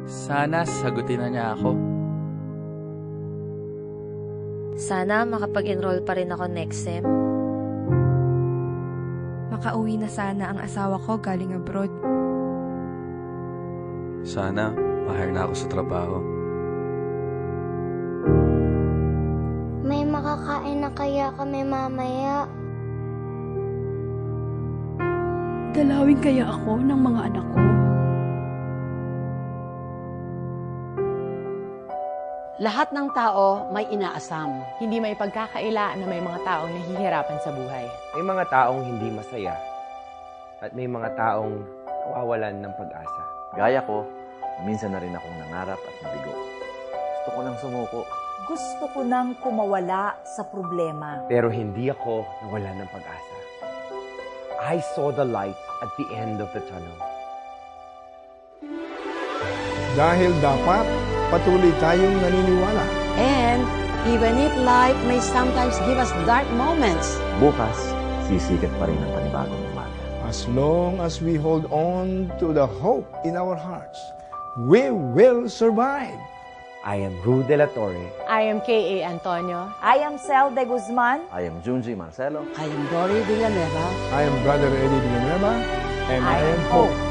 Sana sagutin na niya ako. Sana makapag-enroll pa rin ako next sem. Makauwi na sana ang asawa ko galing abroad. Sana ma-hire na ako sa trabaho. May makakain na kaya kami mamaya? Dalawin kaya ako ng mga anak ko. Lahat ng tao may inaasam. Hindi may pagkakaila na may mga taong nahihirapan sa buhay. May mga taong hindi masaya at may mga taong nawawalan ng pag-asa. Gaya ko, minsan na rin akong nangarap at nabigo. Gusto ko nang sumuko. Gusto ko nang kumawala sa problema. Pero hindi ako nawala ng pag-asa. I saw the light at the end of the tunnel. Dahil dapat patuloy tayong naniniwala. And even if life may sometimes give us dark moments, Bukas, sisikat pa rin ang panibagong umaga. As long as we hold on to the hope in our hearts, we will survive. I am Ru De La Torre. I am K.A. Antonio. I am Cel de Guzman. I am Junji Marcelo. I am Dory Villanueva. I am Brother Eddie Villanueva, and I am Hope.